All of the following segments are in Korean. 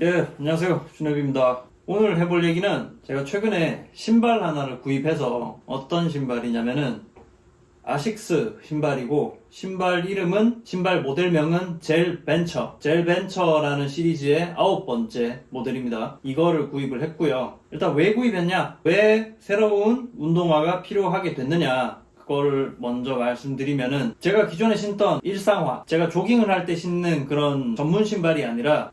예, 안녕하세요. 준엽입니다. 오늘 해볼 얘기는 제가 최근에 신발 하나를 구입해서 어떤 신발이냐면은 아식스 신발이고 신발 이름은 신발 모델명은 젤벤처라는 시리즈의 9번째 모델입니다. 이거를 구입을 했고요. 일단 왜 구입했냐? 왜 새로운 운동화가 필요하게 됐느냐? 그거를 먼저 말씀드리면은 제가 기존에 신던 일상화, 제가 조깅을 할 때 신는 그런 전문 신발이 아니라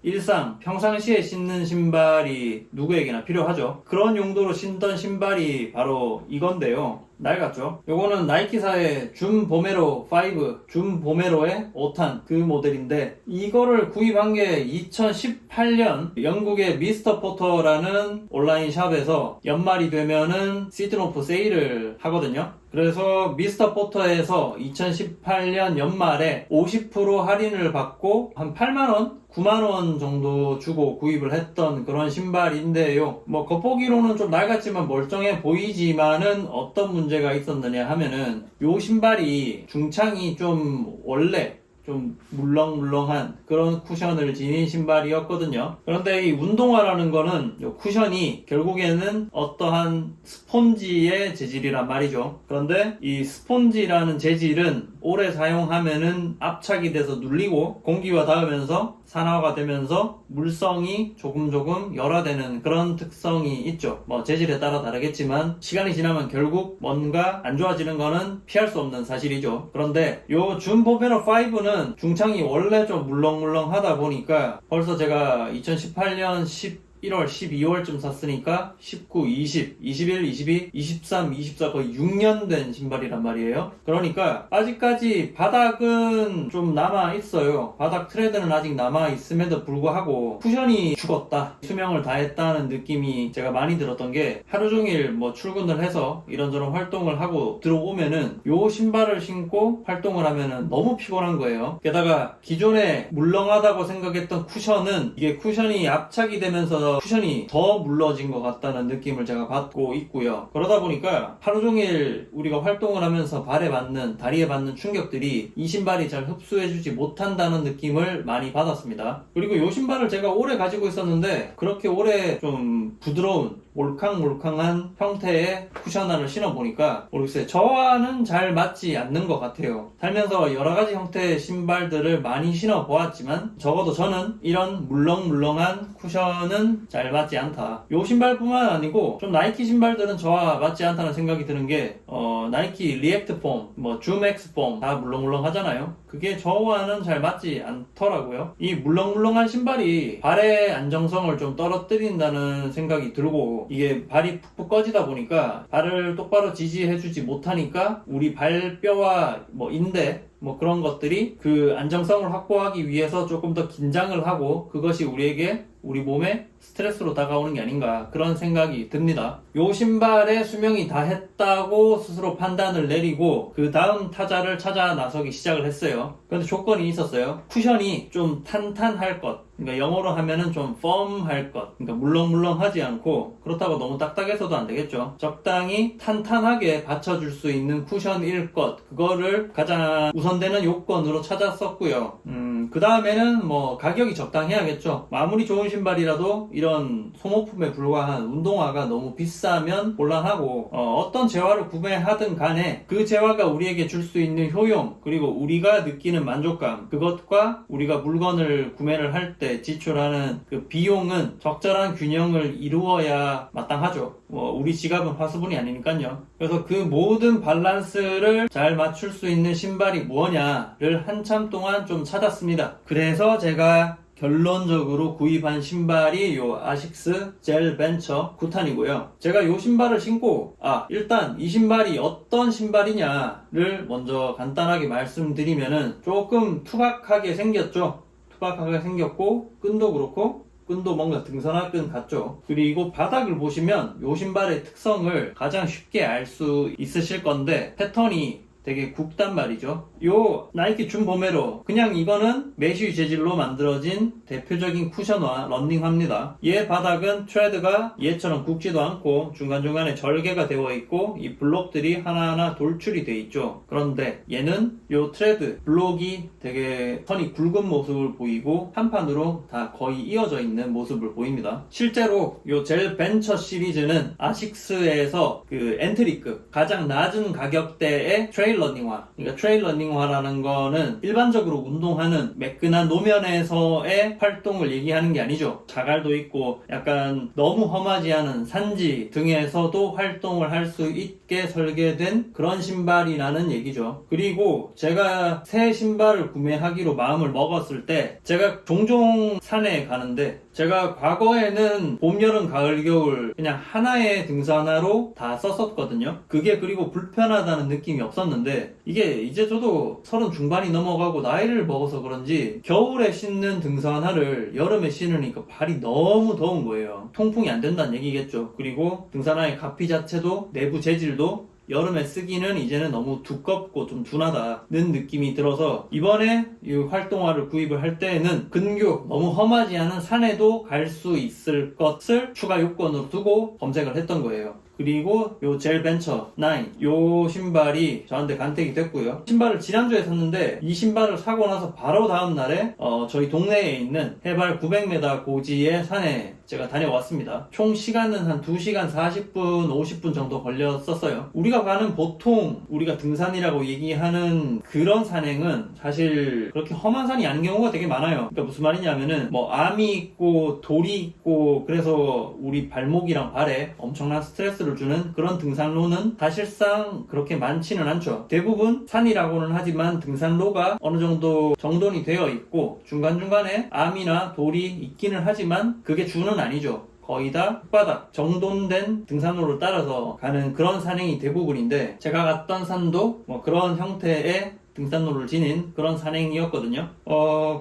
평상시에 신는 신발이 누구에게나 필요하죠. 그런 용도로 신던 신발이 바로 이건데요. 낡았죠. 요거는 나이키사의 준 보메로 5, 준 보메로의 5탄 그 모델인데 이거를 구입한 게 2018년 영국의 미스터 포터라는 온라인 샵에서 연말이 되면은 시즌 오프 세일을 하거든요. 그래서 미스터 포터에서 2018년 연말에 50% 할인을 받고 한 8만원? 9만원 정도 주고 구입을 했던 그런 신발인데요. 겉보기로는 좀 낡았지만 멀쩡해 보이지만은 어떤 문제가 있었느냐 하면은 요 신발이 중창이 좀 원래 좀 물렁물렁한 그런 쿠션을 지닌 신발이었거든요. 그런데 이 운동화라는 거는 이 쿠션이 결국에는 어떠한 스폰지의 재질이란 말이죠. 그런데 이 스폰지라는 재질은 오래 사용하면은 압착이 돼서 눌리고 공기와 닿으면서 산화가 되면서 물성이 조금 열화되는 그런 특성이 있죠. 재질에 따라 다르겠지만 시간이 지나면 결국 뭔가 안 좋아지는 거는 피할 수 없는 사실이죠. 그런데 요 준 보메로 5는 중창이 원래 좀 물렁물렁하다 보니까 벌써 제가 2018년 11월, 12월쯤 샀으니까 19, 20, 21, 22, 23, 24 거의 6년 된 신발이란 말이에요. 그러니까 아직까지 바닥은 좀 남아있어요. 바닥 트레드는 아직 남아있음에도 불구하고 쿠션이 죽었다, 수명을 다했다는 느낌이 제가 많이 들었던 게 하루종일 출근을 해서 이런저런 활동을 하고 들어오면은 요 신발을 신고 활동을 하면은 너무 피곤한 거예요. 게다가 기존에 물렁하다고 생각했던 쿠션은 이게 쿠션이 압착이 되면서 쿠션이 더 물러진 것 같다는 느낌을 제가 받고 있고요. 그러다 보니까 하루 종일 우리가 활동을 하면서 발에 받는, 다리에 받는 충격들이 이 신발이 잘 흡수해주지 못한다는 느낌을 많이 받았습니다. 그리고 이 신발을 제가 오래 가지고 있었는데 그렇게 오래 좀 부드러운 몰캉몰캉한 형태의 쿠션화를 신어보니까 모르겠어요. 저와는 잘 맞지 않는 것 같아요. 살면서 여러가지 형태의 신발들을 많이 신어보았지만 적어도 저는 이런 물렁물렁한 쿠션은 잘 맞지 않다. 요 신발뿐만 아니고 좀 나이키 신발들은 저와 맞지 않다는 생각이 드는 게 나이키 리액트 폼, 줌엑스 폼 다 물렁물렁 하잖아요. 그게 저와는 잘 맞지 않더라고요. 이 물렁물렁한 신발이 발의 안정성을 좀 떨어뜨린다는 생각이 들고 이게 발이 푹푹 꺼지다 보니까 발을 똑바로 지지해주지 못하니까 우리 발뼈와 인대 그런 것들이 그 안정성을 확보하기 위해서 조금 더 긴장을 하고 그것이 우리 몸에 스트레스로 다가오는 게 아닌가 그런 생각이 듭니다. 요 신발의 수명이 다 했다고 스스로 판단을 내리고 그 다음 타자를 찾아 나서기 시작을 했어요. 그런데 조건이 있었어요. 쿠션이 좀 탄탄할 것, 그러니까 영어로 하면은 좀 펌할 것, 그러니까 물렁물렁하지 않고 그렇다고 너무 딱딱해서도 안 되겠죠. 적당히 탄탄하게 받쳐줄 수 있는 쿠션일 것, 그거를 가장 우선되는 요건으로 찾았었고요. 그 다음에는 가격이 적당해야겠죠. 아무리 좋은 신발이라도 이런 소모품에 불과한 운동화가 너무 비싸면 곤란하고 어떤 재화를 구매하든 간에 그 재화가 우리에게 줄 수 있는 효용, 그리고 우리가 느끼는 만족감, 그것과 우리가 물건을 구매를 할 때 지출하는 그 비용은 적절한 균형을 이루어야 마땅하죠. 우리 지갑은 화수분이 아니니까요. 그래서 그 모든 밸런스를 잘 맞출 수 있는 신발이 무엇냐를 한참 동안 좀 찾았습니다. 그래서 제가 결론적으로 구입한 신발이 요 아식스 젤벤처 9탄이고요. 제가 요 신발을 신고 일단 이 신발이 어떤 신발이냐를 먼저 간단하게 말씀드리면은 조금 투박하게 생겼죠. 투박하게 생겼고 끈도 그렇고 끈도 뭔가 등산화 끈 같죠. 그리고 바닥을 보시면 요 신발의 특성을 가장 쉽게 알 수 있으실 건데 패턴이 되게 굵단 말이죠. 요 나이키 준 보메로 그냥 이거는 메쉬 재질로 만들어진 대표적인 쿠션화 런닝화입니다. 얘 바닥은 트레드가 얘처럼 굵지도 않고 중간중간에 절개가 되어 있고 이 블록들이 하나하나 돌출이 되어 있죠. 그런데 얘는 요 트레드 블록이 되게 선이 굵은 모습을 보이고 한 판으로 다 거의 이어져 있는 모습을 보입니다. 실제로 요 젤 벤처 시리즈는 아식스에서 그 엔트리급 가장 낮은 가격대의 트레일 러닝화, 그러니까 트레일 러닝화라는 거는 일반적으로 운동하는 매끈한 노면에서의 활동을 얘기하는 게 아니죠. 자갈도 있고 약간 너무 험하지 않은 산지 등에서도 활동을 할 수 있게 설계된 그런 신발이라는 얘기죠. 그리고 제가 새 신발을 구매하기로 마음을 먹었을 때 제가 종종 산에 가는데 제가 과거에는 봄, 여름, 가을, 겨울 그냥 하나의 등산화로 다 썼었거든요. 그게 그리고 불편하다는 느낌이 없었는데 이게 이제 저도 30 중반이 넘어가고 나이를 먹어서 그런지 겨울에 신는 등산화를 여름에 신으니까 발이 너무 더운 거예요. 통풍이 안 된다는 얘기겠죠. 그리고 등산화의 가피 자체도 내부 재질도 여름에 쓰기는 이제는 너무 두껍고 좀 둔하다는 느낌이 들어서 이번에 이 활동화를 구입을 할 때에는 근교 너무 험하지 않은 산에도 갈 수 있을 것을 추가 요건으로 두고 검색을 했던 거예요. 그리고 요 젤 벤처 9 요 신발이 저한테 간택이 됐고요. 신발을 지난주에 샀는데 이 신발을 사고 나서 바로 다음 날에 저희 동네에 있는 해발 900m 고지의 산에 제가 다녀왔습니다. 총 시간은 한 2시간 40분 50분 정도 걸렸었어요. 우리가 가는 보통 우리가 등산이라고 얘기하는 그런 산행은 사실 그렇게 험한 산이 아닌 경우가 되게 많아요. 그러니까 무슨 말이냐면은 뭐 암이 있고 돌이 있고 그래서 우리 발목이랑 발에 엄청난 스트레스를 주는 그런 등산로는 사실상 그렇게 많지는 않죠. 대부분 산이라고는 하지만 등산로가 어느 정도 정돈이 되어 있고 중간중간에 암이나 돌이 있기는 하지만 그게 주는 아니죠. 거의 다 흙바닥 정돈된 등산로를 따라서 가는 그런 산행이 대부분인데 제가 갔던 산도 뭐 그런 형태의 등산로를 지닌 그런 산행이었거든요.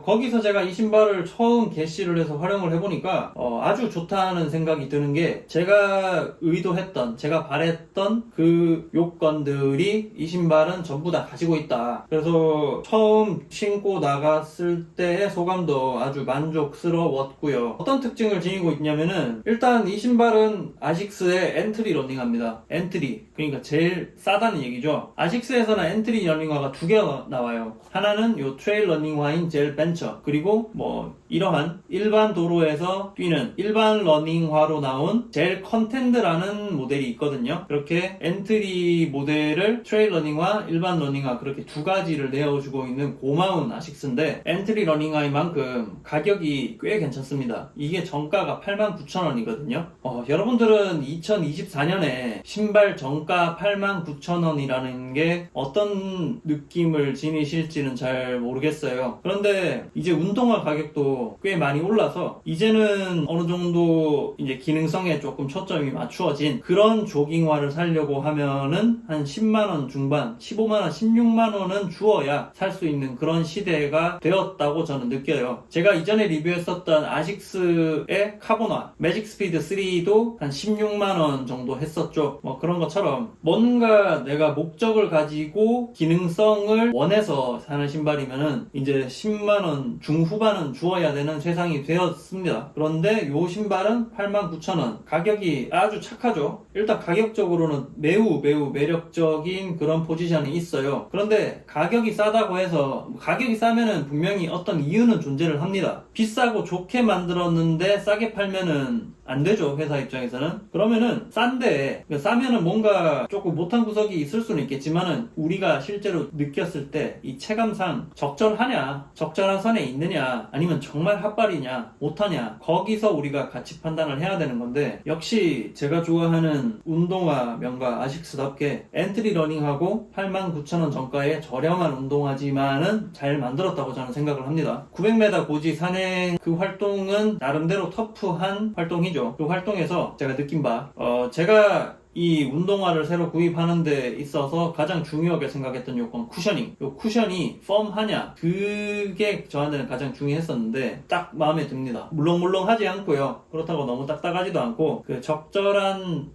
거기서 제가 이 신발을 처음 개시를 해서 활용을 해보니까 아주 좋다는 생각이 드는 게 제가 의도했던, 제가 바랬던 그 요건들이 이 신발은 전부 다 가지고 있다. 그래서 처음 신고 나갔을 때의 소감도 아주 만족스러웠고요. 어떤 특징을 지니고 있냐면은 일단 이 신발은 아식스의 엔트리 러닝화입니다. 엔트리, 그러니까 제일 싸다는 얘기죠. 아식스에서는 엔트리 러닝화가 두 개가 나와요. 하나는 요 트레일 러닝화인 젤 벤처, 그리고 뭐 이러한 일반 도로에서 뛰는 일반 러닝화로 나온 젤 컨텐드라는 모델이 있거든요. 그렇게 엔트리 모델을 트레일 러닝화, 일반 러닝화 그렇게 두 가지를 내어주고 있는 고마운 아식스인데 엔트리 러닝화인 만큼 가격이 꽤 괜찮습니다. 이게 정가가 89,000원이거든요. 여러분들은 2024년에 신발 정가 89,000원이라는 게 어떤 느낌을 지니실지는 잘 모르겠어요. 그런데 이제 운동화 가격도 꽤 많이 올라서 이제는 어느 정도 이제 기능성에 조금 초점이 맞추어진 그런 조깅화를 사려고 하면은 한 10만원 중반, 15만원, 16만원은 주어야 살 수 있는 그런 시대가 되었다고 저는 느껴요. 제가 이전에 리뷰했었던 아식스의 카본화 매직 스피드 3도 한 16만원 정도 했었죠. 뭐 그런 것처럼 뭔가 내가 목적을 가지고 기능성을 원해서 사는 신발이면은 이제 10만원 중후반은 주어야 되는 세상이 되었습니다. 그런데 요 신발은 89,000원. 가격이 아주 착하죠. 일단 가격적으로는 매우 매력적인 그런 포지션이 있어요. 그런데 가격이 싸다고 해서 가격이 싸면은 분명히 어떤 이유는 존재를 합니다. 비싸고 좋게 만들었는데 싸게 팔면은 안 되죠, 회사 입장에서는. 그러면은 싼데 싸면은 뭔가 조금 못한 구석이 있을 수는 있겠지만은 우리가 실제로 느꼈을 때 이 체감상 적절하냐, 적절한 선에 있느냐, 아니면 정말 핫발이냐, 못하냐, 거기서 우리가 가치 판단을 해야 되는 건데 역시 제가 좋아하는 운동화 명가 아식스답게 엔트리 러닝하고 89,000원 정가의 저렴한 운동화지만은 잘 만들었다고 저는 생각을 합니다. 900m 고지 산행 그 활동은 나름대로 터프한 활동이죠. 그 활동에서 제가 느낀 바 제가 이 운동화를 새로 구입하는 데 있어서 가장 중요하게 생각했던 요건 쿠셔닝. 요 쿠션이 펌하냐, 그게 저한테는 가장 중요했었는데 딱 마음에 듭니다. 물렁물렁하지 않고요, 그렇다고 너무 딱딱하지도 않고 그 적절한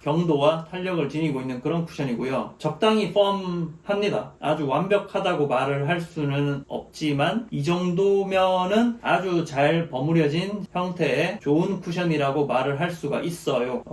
경도와 탄력을 지니고 있는 그런 쿠션이고요. 적당히 펌합니다. 아주 완벽하다고 말을 할 수는 없지만 이 정도면은 아주 잘 버무려진 형태의 좋은 쿠션이라고 말을 할 수가 있어요.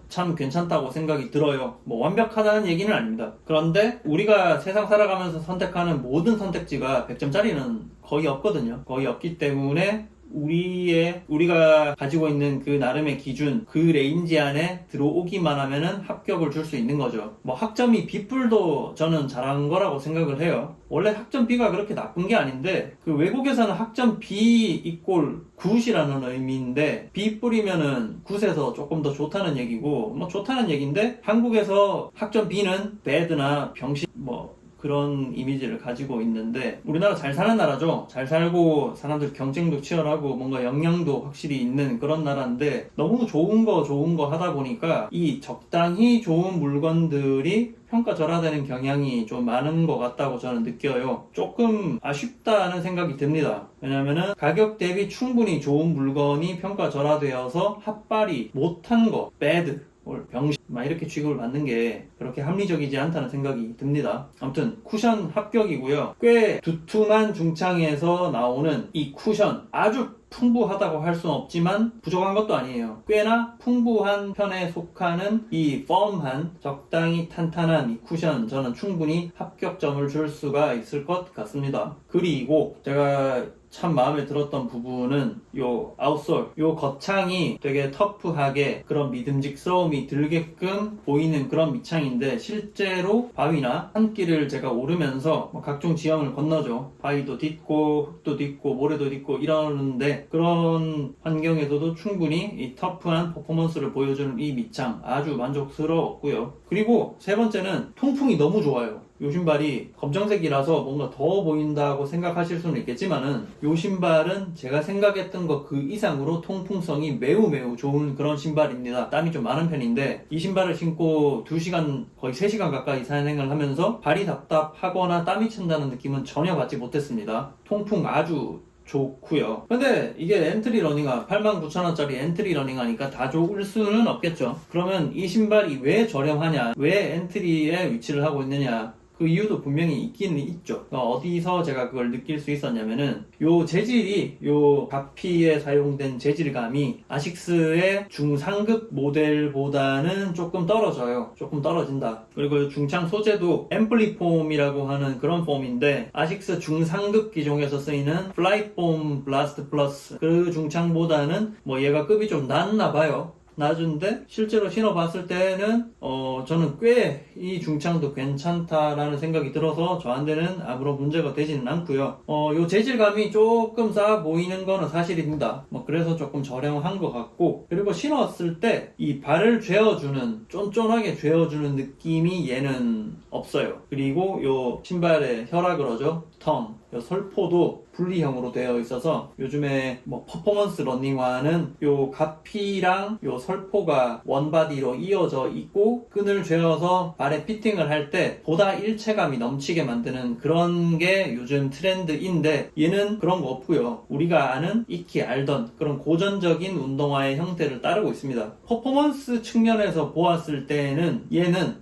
참 괜찮다고 생각이 들어요. 뭐 완벽하다는 얘기는 아닙니다. 그런데 우리가 세상 살아가면서 선택하는 모든 선택지가 100점짜리는 거의 없거든요. 거의 없기 때문에 우리가 가지고 있는 그 나름의 기준, 그 레인지 안에 들어오기만 하면은 합격을 줄 수 있는 거죠. 뭐 학점이 B뿔도 저는 잘한 거라고 생각을 해요. 원래 학점 B가 그렇게 나쁜 게 아닌데 그 외국에서는 학점 B 이꼴 굿이라는 의미인데 B뿔이면은 굿에서 조금 더 좋다는 얘기고, 뭐 좋다는 얘기인데 한국에서 학점 B는 bad나 병신 뭐 그런 이미지를 가지고 있는데, 우리나라 잘 사는 나라죠. 잘 살고 사람들 경쟁도 치열하고 뭔가 역량도 확실히 있는 그런 나라인데, 너무 좋은 거 하다 보니까 이 적당히 좋은 물건들이 평가절하되는 경향이 좀 많은 것 같다고 저는 느껴요. 조금 아쉽다는 생각이 듭니다. 왜냐면은 가격 대비 충분히 좋은 물건이 평가절하되어서 핫발이 못한 거, bad, 병신 막 이렇게 취급을 받는 게 그렇게 합리적이지 않다는 생각이 듭니다. 아무튼 쿠션 합격이고요. 꽤 두툼한 중창에서 나오는 이 쿠션, 아주 풍부하다고 할 수는 없지만 부족한 것도 아니에요. 꽤나 풍부한 편에 속하는 이 펌한 적당히 탄탄한 이 쿠션, 저는 충분히 합격점을 줄 수가 있을 것 같습니다. 그리고 제가 참 마음에 들었던 부분은 요 아웃솔, 요 겉창이 되게 터프하게 그런 믿음직스러움이 들게끔 보이는 그런 밑창인데, 실제로 바위나 산길을 제가 오르면서 각종 지형을 건너죠. 바위도 딛고 흙도 딛고 모래도 딛고 이러는데, 그런 환경에서도 충분히 이 터프한 퍼포먼스를 보여주는 이 밑창 아주 만족스러웠고요. 그리고 세 번째는 통풍이 너무 좋아요. 요 신발이 검정색이라서 뭔가 더워 보인다고 생각하실 수는 있겠지만은, 요 신발은 제가 생각했던 것 그 이상으로 통풍성이 매우 좋은 그런 신발입니다. 땀이 좀 많은 편인데 이 신발을 신고 2시간 거의 3시간 가까이 산행을 하면서 발이 답답하거나 땀이 찬다는 느낌은 전혀 받지 못했습니다. 통풍 아주 좋고요. 근데 이게 엔트리 러닝화 89,000원짜리 엔트리 러닝화니까 다 좋을 수는 없겠죠. 그러면 이 신발이 왜 저렴하냐, 왜 엔트리에 위치를 하고 있느냐, 그 이유도 분명히 있기는 있죠. 어디서 제가 그걸 느낄 수 있었냐면은, 요 재질이, 요 가피에 사용된 재질감이 아식스의 중상급 모델보다는 조금 떨어져요. 조금 떨어진다. 그리고 중창 소재도 앰플리폼이라고 하는 그런 폼인데, 아식스 중상급 기종에서 쓰이는 플라이폼 블라스트 플러스 그 중창보다는 뭐 얘가 급이 좀 낮나 봐요. 낮은데 실제로 신어봤을 때는 저는 꽤 이 중창도 괜찮다라는 생각이 들어서 저한테는 아무런 문제가 되지는 않고요. 요 재질감이 조금 싸 보이는 거는 사실입니다. 뭐 그래서 조금 저렴한 것 같고, 그리고 신었을 때 이 발을 죄어주는, 쫀쫀하게 죄어주는 느낌이 얘는 없어요. 그리고 요 신발의 혈화 그러죠, 텅, 요 설포도 분리형으로 되어 있어서 요즘에 뭐 퍼포먼스 러닝화는 요 가피랑 요 설포가 원바디로 이어져 있고 끈을 죄어서 발에 피팅을 할 때 보다 일체감이 넘치게 만드는 그런 게 요즘 트렌드인데, 얘는 그런 거 없고요. 우리가 아는, 익히 알던 그런 고전적인 운동화의 형태를 따르고 있습니다. 퍼포먼스 측면에서 보았을 때는 얘는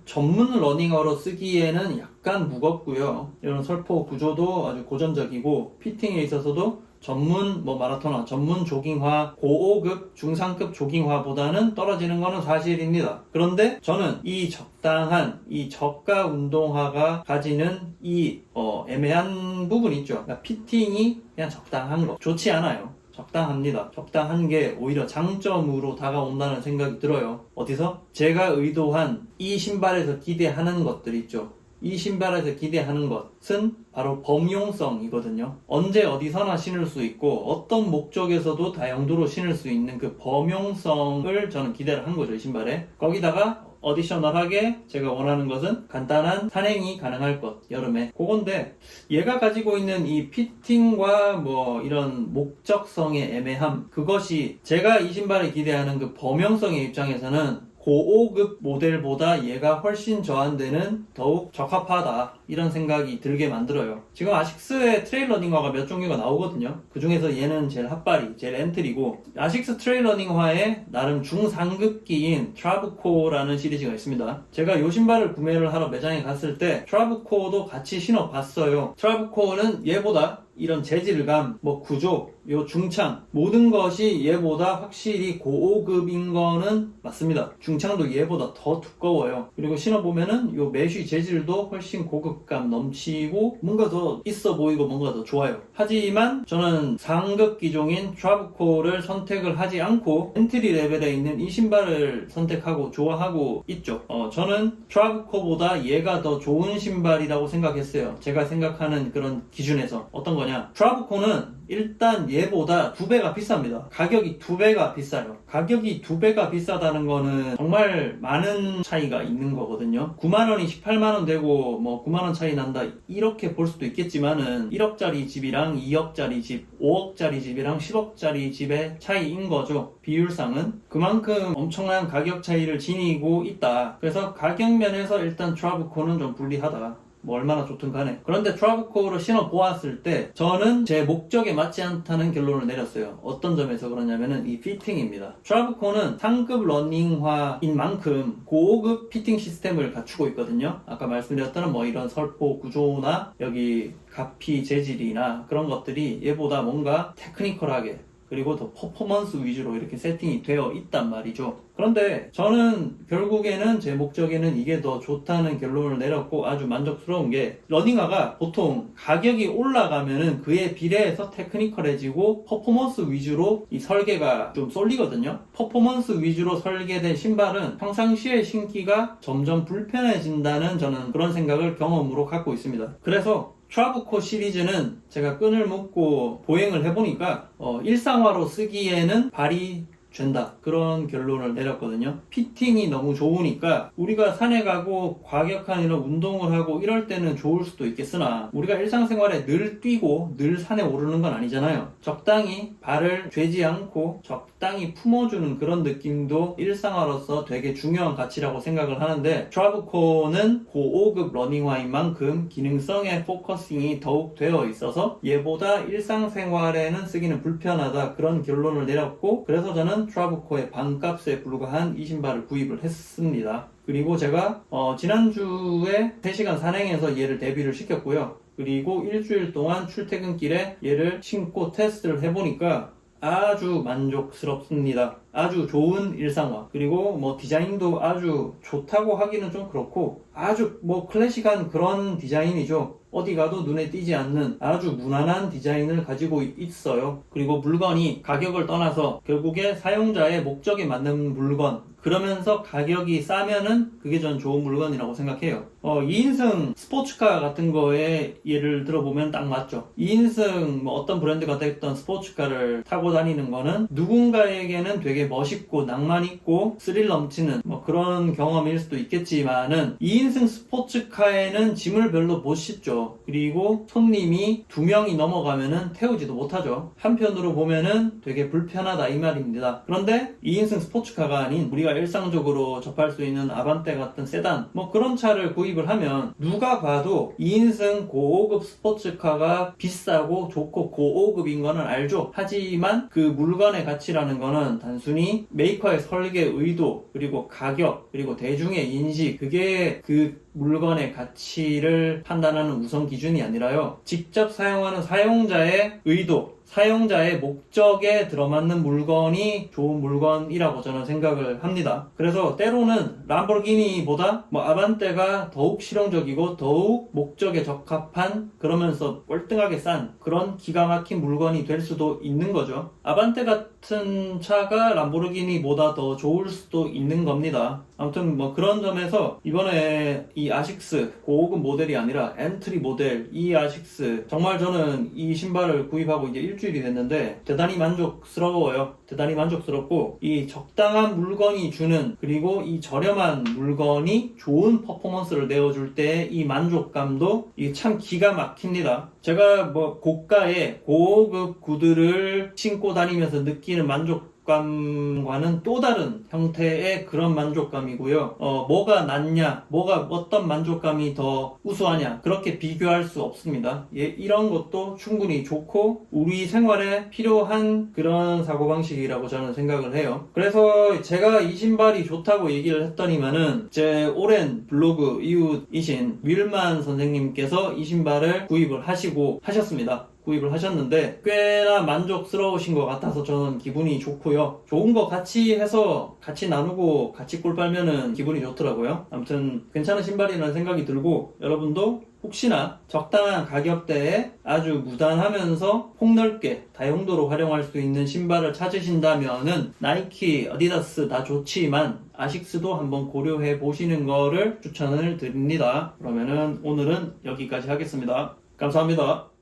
전문 러닝화로 쓰기에는 약간 무겁고요. 이런 설포 구조도 아주 고전적이고, 피팅에 있어서도 전문 마라토너, 전문 조깅화, 고급, 중상급 조깅화보다는 떨어지는 것은 사실입니다. 그런데 저는 이 적당한, 이 저가 운동화가 가지는 이 애매한 부분이 있죠. 그러니까 피팅이 그냥 적당한 거, 좋지 않아요. 적당합니다. 적당한 게 오히려 장점으로 다가온다는 생각이 들어요. 어디서? 제가 의도한 이 신발에서 기대하는 것들 있죠. 이 신발에서 기대하는 것은 바로 범용성이거든요. 언제 어디서나 신을 수 있고 어떤 목적에서도 다용도로 신을 수 있는 그 범용성을 저는 기대를 한 거죠, 이 신발에. 거기다가 어디셔널하게 제가 원하는 것은 간단한 산행이 가능할 것, 여름에. 그건데 얘가 가지고 있는 이 피팅과 뭐 이런 목적성의 애매함, 그것이 제가 이 신발에 기대하는 그 범용성의 입장에서는 고고급 모델보다 얘가 훨씬 저한테는 더욱 적합하다 이런 생각이 들게 만들어요. 지금 아식스의 트레일 러닝화가 몇 종류가 나오거든요. 그 중에서 얘는 제일 핫발이, 제일 엔트리고, 아식스 트레일 러닝화에 나름 중상급기인 트라브코라는 시리즈가 있습니다. 제가 이 신발을 구매를 하러 매장에 갔을 때 트라브코도 같이 신어봤어요. 트라브코는 얘보다 이런 재질감, 구조, 요 중창, 모든 것이 얘보다 확실히 고급인 거는 맞습니다. 중창도 얘보다 더 두꺼워요. 그리고 신어보면은 요 메쉬 재질도 훨씬 고급감 넘치고 뭔가 더 있어 보이고 뭔가 더 좋아요. 하지만 저는 상급 기종인 트라브코를 선택을 하지 않고 엔트리 레벨에 있는 이 신발을 선택하고 좋아하고 있죠. 저는 트라브코보다 얘가 더 좋은 신발이라고 생각했어요. 제가 생각하는 그런 기준에서. 어떤 거냐? 트라브코는 일단 얘보다 2배가 비쌉니다. 가격이 2배가 비싸요. 가격이 2배가 비싸다는 거는 정말 많은 차이가 있는 거거든요. 9만원이 18만원 되고 9만원 차이 난다 이렇게 볼 수도 있겠지만은 1억짜리 집이랑 2억짜리 집, 5억짜리 집이랑 10억짜리 집의 차이인 거죠. 비율상은 그만큼 엄청난 가격 차이를 지니고 있다. 그래서 가격 면에서 일단 트라브코는 좀 불리하다. 얼마나 좋든 간에. 그런데 트라브코를 신어 보았을 때 저는 제 목적에 맞지 않다는 결론을 내렸어요. 어떤 점에서 그러냐면은 이 피팅입니다. 트라브코는 상급 러닝화인 만큼 고급 피팅 시스템을 갖추고 있거든요. 아까 말씀드렸던 이런 설포 구조나 여기 가피 재질이나 그런 것들이 얘보다 뭔가 테크니컬하게, 그리고 더 퍼포먼스 위주로 이렇게 세팅이 되어 있단 말이죠. 그런데 저는 결국에는 제 목적에는 이게 더 좋다는 결론을 내렸고 아주 만족스러운 게, 러닝화가 보통 가격이 올라가면은 그에 비례해서 테크니컬해지고 퍼포먼스 위주로 이 설계가 좀 쏠리거든요. 퍼포먼스 위주로 설계된 신발은 평상시에 신기가 점점 불편해진다는 저는 그런 생각을 경험으로 갖고 있습니다. 그래서 트라브코 시리즈는 제가 끈을 묶고 보행을 해보니까 일상화로 쓰기에는 발이 된다, 그런 결론을 내렸거든요. 피팅이 너무 좋으니까 우리가 산에 가고 과격한 이런 운동을 하고 이럴 때는 좋을 수도 있겠으나 우리가 일상생활에 늘 뛰고 늘 산에 오르는 건 아니잖아요. 적당히 발을 죄지 않고 적당히 품어주는 그런 느낌도 일상화로서 되게 중요한 가치라고 생각을 하는데, 트라브코는 고급 러닝화인 만큼 기능성의 포커싱이 더욱 되어 있어서 얘보다 일상생활에는 쓰기는 불편하다, 그런 결론을 내렸고, 그래서 저는 트라브코의 반값에 불과한 이 신발을 구입을 했습니다. 그리고 제가 지난주에 3시간 산행해서 얘를 데뷔를 시켰고요. 그리고 일주일 동안 출퇴근길에 얘를 신고 테스트를 해보니까 아주 만족스럽습니다. 아주 좋은 일상화, 그리고 디자인도 아주 좋다고 하기는 좀 그렇고 아주 클래식한 그런 디자인이죠. 어디 가도 눈에 띄지 않는 아주 무난한 디자인을 가지고 있어요. 그리고 물건이 가격을 떠나서 결국에 사용자의 목적에 맞는 물건, 그러면서 가격이 싸면은 그게 전 좋은 물건이라고 생각해요. 2인승 스포츠카 같은 거에 예를 들어보면 딱 맞죠. 2인승 어떤 브랜드가 됐던 스포츠카를 타고 다니는 거는 누군가에게는 되게 멋있고 낭만 있고 스릴 넘치는 그런 경험일 수도 있겠지만은 2인승 스포츠카에는 짐을 별로 못 싣죠. 그리고 손님이 2명이 넘어가면은 태우지도 못하죠. 한편으로 보면은 되게 불편하다 이 말입니다. 그런데 2인승 스포츠카가 아닌 우리가 일상적으로 접할 수 있는 아반떼 같은 세단 그런 차를 구입을 하면 누가 봐도 2인승 고급 스포츠카가 비싸고 좋고 고급인 거는 알죠. 하지만 그 물건의 가치라는 거는 단순히 메이커의 설계 의도, 그리고 가격, 그리고 대중의 인식, 그게 그 물건의 가치를 판단하는 우선 기준이 아니라요, 직접 사용하는 사용자의 의도, 사용자의 목적에 들어맞는 물건이 좋은 물건이라고 저는 생각을 합니다. 그래서 때로는 람보르기니보다 아반떼가 더욱 실용적이고 더욱 목적에 적합한, 그러면서 월등하게 싼 그런 기가 막힌 물건이 될 수도 있는 거죠. 아반떼 같은 차가 람보르기니보다 더 좋을 수도 있는 겁니다. 아무튼 그런 점에서 이번에 이 아식스 고급 모델이 아니라 엔트리 모델 이 아식스, 정말 저는 이 신발을 구입하고 이제 일주일이 됐는데 대단히 만족스러워요. 대단히 만족스럽고, 이 적당한 물건이 주는, 그리고 이 저렴한 물건이 좋은 퍼포먼스를 내어줄 때 이 만족감도 이게 참 기가 막힙니다. 제가 고가의 고급 구두를 신고 다니면서 느끼는 만족감, 만족감과는 또 다른 형태의 그런 만족감이고요. 뭐가 낫냐, 어떤 만족감이 더 우수하냐, 그렇게 비교할 수 없습니다. 이런 것도 충분히 좋고 우리 생활에 필요한 그런 사고방식이라고 저는 생각을 해요. 그래서 제가 이 신발이 좋다고 얘기를 했더니만은 제 오랜 블로그 이웃이신 윌만 선생님께서 이 신발을 구입을 하셨습니다. 구입을 하셨는데 꽤나 만족스러우신 것 같아서 저는 기분이 좋고요. 좋은 거 같이 해서 같이 나누고 같이 꿀 빨면은 기분이 좋더라고요. 아무튼 괜찮은 신발이라는 생각이 들고 여러분도 혹시나 적당한 가격대에 아주 무난하면서 폭넓게 다용도로 활용할 수 있는 신발을 찾으신다면은 나이키, 어디다스 다 좋지만 아식스도 한번 고려해 보시는 거를 추천을 드립니다. 그러면은 오늘은 여기까지 하겠습니다. 감사합니다.